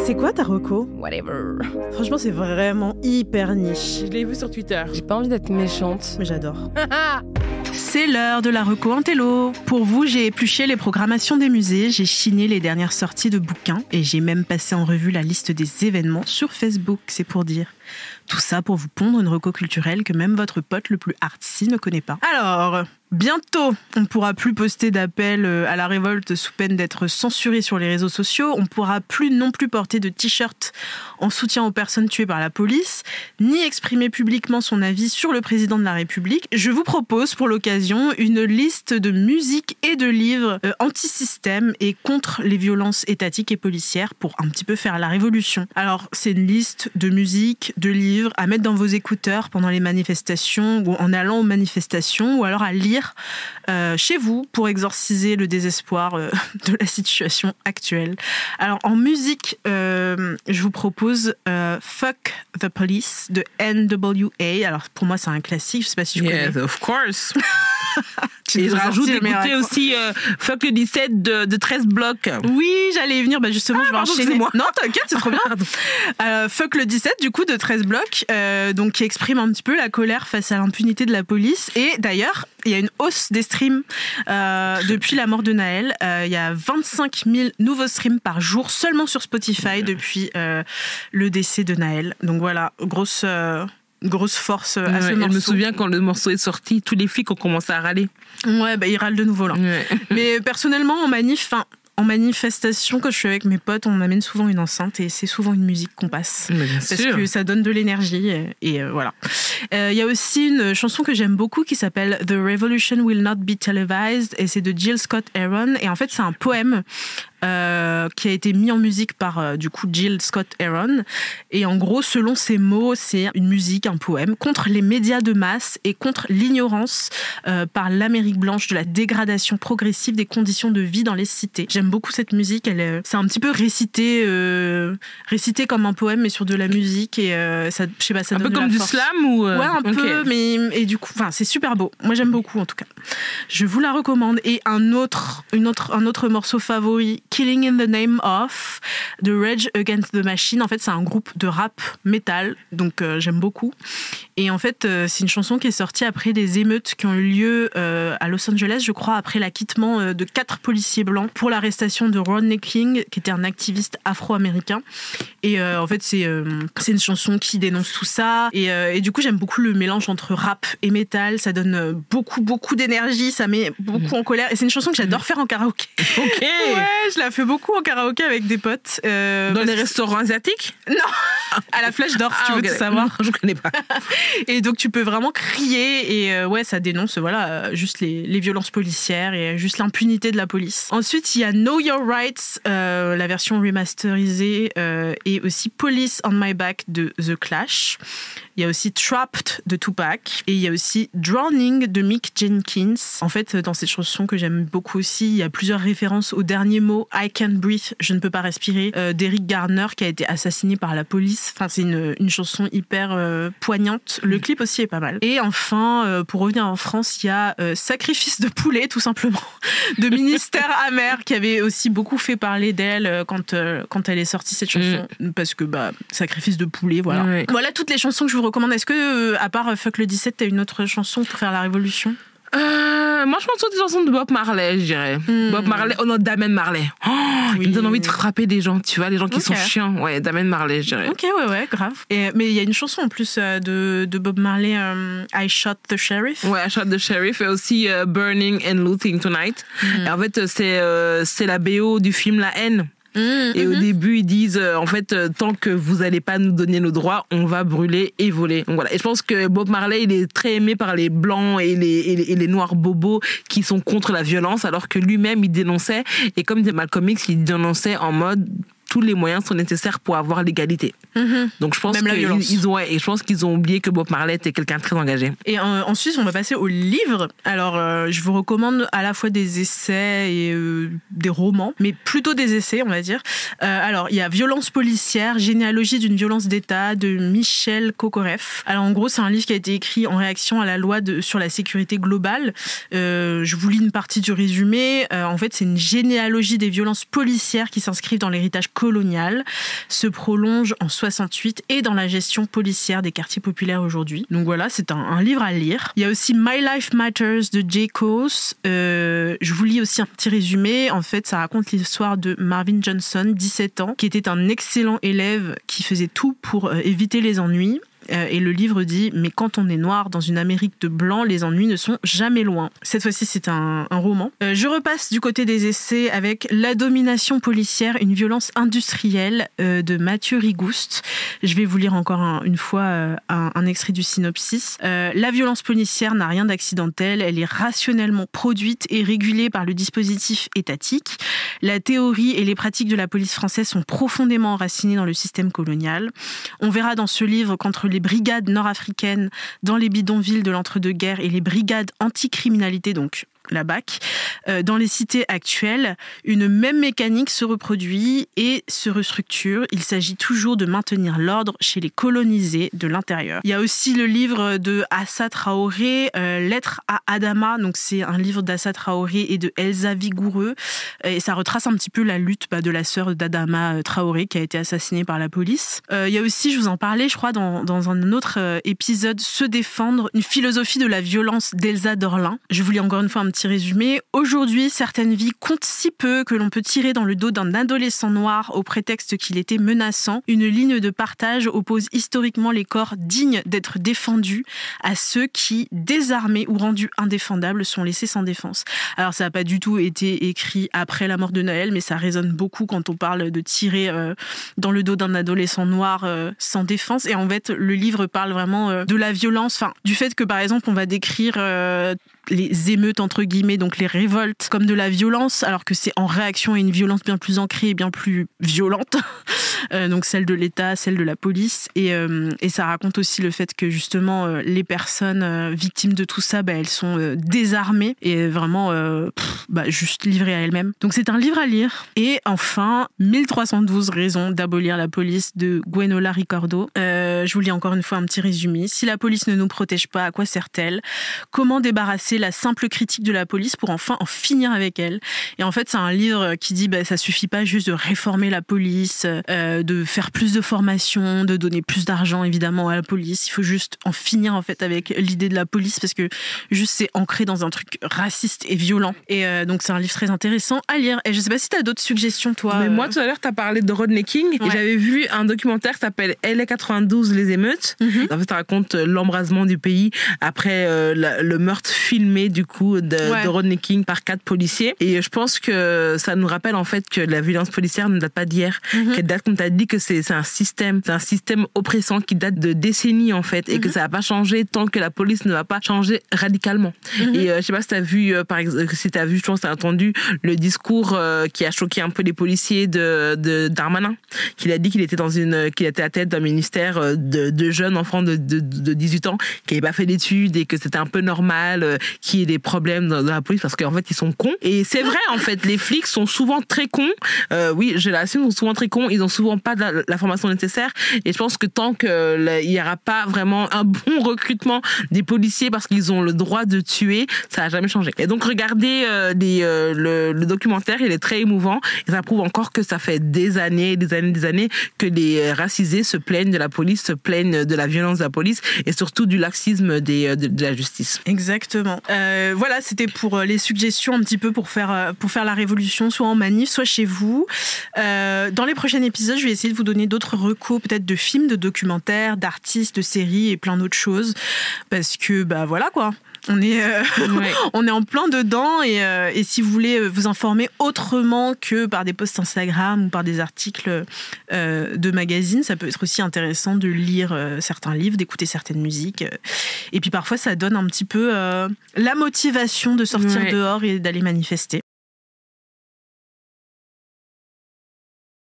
C'est quoi ta reco? Whatever. Franchement, c'est vraiment hyper niche. Je l'ai vu sur Twitter. J'ai pas envie d'être méchante. Mais j'adore. C'est l'heure de la reco Intello. Pour vous, j'ai épluché les programmations des musées, j'ai chiné les dernières sorties de bouquins et j'ai même passé en revue la liste des événements sur Facebook, c'est pour dire. Tout ça pour vous pondre une reco culturelle que même votre pote le plus artsy ne connaît pas. Alors, bientôt, on ne pourra plus poster d'appel à la révolte sous peine d'être censuré sur les réseaux sociaux. On ne pourra plus non plus porter de t-shirt en soutien aux personnes tuées par la police, ni exprimer publiquement son avis sur le président de la République. Je vous propose pour l'occasion une liste de musiques et de livres anti-système et contre les violences étatiques et policières pour un petit peu faire la révolution. Alors, c'est une liste de musiques, de livres à mettre dans vos écouteurs pendant les manifestations ou en allant aux manifestations ou alors à lire chez vous pour exorciser le désespoir de la situation actuelle. Alors en musique, je vous propose Fuck the Police de NWA. Alors pour moi c'est un classique, je sais pas si tu connais. Yes, of course. Et je rajoute d'écouter aussi Fuck le 17 de 13 blocs. Oui, j'allais y venir, justement, je vais enchaîner. Non, t'inquiète, c'est trop bien. Fuck le 17, du coup, de 13 blocs, donc qui exprime un petit peu la colère face à l'impunité de la police. Et d'ailleurs, il y a une hausse des streams depuis la mort de Naël. Il y a 25 000 nouveaux streams par jour seulement sur Spotify depuis le décès de Naël. Donc voilà, grosse force à ce morceau. Je me souviens quand le morceau est sorti, tous les flics ont commencé à râler. Ouais, ils râlent de nouveau là. Ouais. Mais personnellement, en manifestation, quand je suis avec mes potes, on amène souvent une enceinte et c'est souvent une musique qu'on passe. Parce que ça donne de l'énergie et voilà. Il y a aussi une chanson que j'aime beaucoup qui s'appelle The Revolution Will Not Be Televised et c'est de Jill Scott Heron. Et en fait, c'est un poème qui a été mis en musique par du coup Jill Scott Heron. Et en gros, selon ses mots, c'est une musique, un poème contre les médias de masse et contre l'ignorance par l'Amérique blanche de la dégradation progressive des conditions de vie dans les cités. J'aime beaucoup cette musique. C'est un petit peu récité comme un poème, mais sur de la musique et ça, je sais pas, ça donne un peu de comme la du force. slam ou ouais, un peu, mais et du coup, c'est super beau. Moi, j'aime beaucoup en tout cas. Je vous la recommande. Et un autre morceau favori, Killing in the Name of, de Rage Against the Machine. En fait, c'est un groupe de rap métal, donc j'aime beaucoup. Et en fait, c'est une chanson qui est sortie après des émeutes qui ont eu lieu à Los Angeles, je crois, après l'acquittement de 4 policiers blancs pour l'arrestation de Rodney King, qui était un activiste afro-américain. Et en fait, c'est une chanson qui dénonce tout ça. Et du coup, j'aime beaucoup le mélange entre rap et métal. Ça donne beaucoup d'énergie, ça met beaucoup en colère. Et c'est une chanson que j'adore faire en karaoké. Ok. Ouais, je la fais beaucoup en karaoké avec des potes. Dans les restaurants asiatiques? Non, à la Flèche d'Or, si tu veux tout savoir. Je connais pas. Et donc tu peux vraiment crier et ouais, ça dénonce juste les violences policières et juste l'impunité de la police. Ensuite, il y a Know Your Rights, la version remasterisée, et aussi Police on My Back de The Clash. Il y a aussi Trapped de Tupac et il y a aussi Drowning de Mick Jenkins. En fait, dans cette chanson que j'aime beaucoup aussi, il y a plusieurs références au dernier mot I Can't Breathe, je ne peux pas respirer, d'Eric Garner qui a été assassiné par la police. Enfin, c'est une chanson hyper poignante. Le clip aussi est pas mal. Et enfin, pour revenir en France, il y a Sacrifice de poulet, tout simplement, de Ministère Amer, qui avait aussi beaucoup fait parler d'elle quand elle est sortie cette chanson, parce que Sacrifice de poulet, voilà. Ouais. Voilà toutes les chansons que je vous recommande. Est-ce que, à part Fuck le 17, t'as une autre chanson pour faire la révolution? Moi, je pense sur des chansons de Bob Marley, je dirais. Bob Marley, non, Damien Marley. Il me donne envie de frapper des gens, tu vois, les gens qui sont chiants. Ouais, Damien Marley, je dirais. Ok, ouais, grave. Mais il y a une chanson en plus de Bob Marley, I Shot the Sheriff. Ouais, I Shot the Sheriff, et aussi Burning and Looting Tonight. Et en fait, c'est la BO du film La Haine. Et au début ils disent en fait tant que vous n'allez pas nous donner nos droits, on va brûler et voler. Donc voilà. Et je pense que Bob Marley il est très aimé par les blancs et les noirs bobos qui sont contre la violence, alors que lui-même il dénonçait, et comme des Malcolm X, il dénonçait en mode tous les moyens sont nécessaires pour avoir l'égalité. Donc je pense je pense qu'ils ont oublié que Bob Marley était quelqu'un de très engagé. Et ensuite, on va passer aux livres. Alors, je vous recommande à la fois des essais et des romans, mais plutôt des essais, on va dire. Alors, il y a Violence policière, généalogie d'une violence d'État de Michel Kokoreff. Alors, en gros, c'est un livre qui a été écrit en réaction à la loi sur la sécurité globale. Je vous lis une partie du résumé. En fait, c'est une généalogie des violences policières qui s'inscrivent dans l'héritage colonial, se prolonge en 68 et dans la gestion policière des quartiers populaires aujourd'hui. Donc voilà, c'est un livre à lire. Il y a aussi My Life Matters de Jay Coase. Je vous lis aussi un petit résumé. En fait, ça raconte l'histoire de Marvin Johnson, 17 ans, qui était un excellent élève qui faisait tout pour éviter les ennuis. Et le livre dit « Mais quand on est noir dans une Amérique de blancs, les ennuis ne sont jamais loin ». Cette fois-ci, c'est un roman. Je repasse du côté des essais avec La domination policière, une violence industrielle de Mathieu Rigouste. Je vais vous lire encore une fois un extrait du synopsis. La violence policière n'a rien d'accidentel. Elle est rationnellement produite et régulée par le dispositif étatique. La théorie et les pratiques de la police française sont profondément enracinées dans le système colonial. On verra dans ce livre qu'entre les brigades nord-africaines dans les bidonvilles de l'entre-deux-guerres et les brigades anticriminalité, donc la BAC, dans les cités actuelles, une même mécanique se reproduit et se restructure. Il s'agit toujours de maintenir l'ordre chez les colonisés de l'intérieur. Il y a aussi le livre de Assa Traoré, Lettre à Adama. Donc c'est un livre d'Assa Traoré et de Elsa Vigoureux. Et ça retrace un petit peu la lutte de la sœur d'Adama Traoré qui a été assassinée par la police. Il y a aussi, je vous en parlais, je crois, dans un autre épisode, Se défendre, une philosophie de la violence d'Elsa Dorlin. Je vous lis encore une fois un petit résumé. Aujourd'hui, certaines vies comptent si peu que l'on peut tirer dans le dos d'un adolescent noir au prétexte qu'il était menaçant. Une ligne de partage oppose historiquement les corps dignes d'être défendus à ceux qui, désarmés ou rendus indéfendables, sont laissés sans défense. Alors, ça n'a pas du tout été écrit après la mort de Noël, mais ça résonne beaucoup quand on parle de tirer dans le dos d'un adolescent noir sans défense. Et en fait, le livre parle vraiment de la violence, du fait que, par exemple, on va décrire les émeutes entre guillemets, donc les révoltes, comme de la violence, alors que c'est en réaction à une violence bien plus ancrée et bien plus violente, donc celle de l'État, celle de la police, et ça raconte aussi le fait que justement les personnes victimes de tout ça, elles sont désarmées et vraiment juste livrées à elles-mêmes. Donc c'est un livre à lire. Et enfin, 1312 raisons d'abolir la police de Gwenola Ricordo. Je vous lis encore une fois un petit résumé. Si la police ne nous protège pas, à quoi sert-elle ? Comment débarrasser la simple critique de la police pour enfin en finir avec elle ? Et en fait, c'est un livre qui dit ça suffit pas juste de réformer la police, de faire plus de formation, de donner plus d'argent évidemment à la police. Il faut juste en finir en fait avec l'idée de la police parce que juste c'est ancré dans un truc raciste et violent. Et donc c'est un livre très intéressant à lire. Et je sais pas si tu as d'autres suggestions toi. Mais moi tout à l'heure tu as parlé de Rodney King et j'avais vu un documentaire qui s'appelle LA 92 les émeutes. En fait ça raconte l'embrasement du pays après le meurtre filmé du coup de Rodney King par 4 policiers. Et je pense que ça nous rappelle en fait que la violence policière ne date pas d'hier, qu'elle date, comme tu as dit, que c'est un système oppressant qui date de décennies en fait, et que ça va pas changer tant que la police ne va pas changer radicalement. Et je sais pas si tu as vu par exemple, je pense que tu as entendu le discours qui a choqué un peu les policiers de Darmanin, qu'il a dit qu'il était qu'il était à tête d'un ministère de jeunes enfants de 18 ans qui n'avaient pas fait d'études et que c'était un peu normal qu'il y ait des problèmes dans la police parce qu'en fait ils sont cons. Et c'est vrai en fait, les flics sont souvent très cons. Oui, je l'assume, ils sont souvent très cons. Ils ont souvent pas la formation nécessaire. Et je pense que tant qu'il y aura pas vraiment un bon recrutement des policiers parce qu'ils ont le droit de tuer, ça va jamais changer. Et donc regardez le documentaire, il est très émouvant et ça prouve encore que ça fait des années que les racisés se plaignent de la police, se plaignent de la violence de la police et surtout du laxisme de la justice. Exactement. Voilà, c'était pour les suggestions un petit peu pour faire la révolution, soit en manif, soit chez vous. Dans les prochains épisodes, je vais essayer de vous donner d'autres recos, peut-être de films, de documentaires, d'artistes, de séries et plein d'autres choses. Parce que, voilà quoi. On est en plein dedans et si vous voulez vous informer autrement que par des posts Instagram ou par des articles de magazines, ça peut être aussi intéressant de lire certains livres, d'écouter certaines musiques. Et puis parfois, ça donne un petit peu la motivation de sortir dehors et d'aller manifester.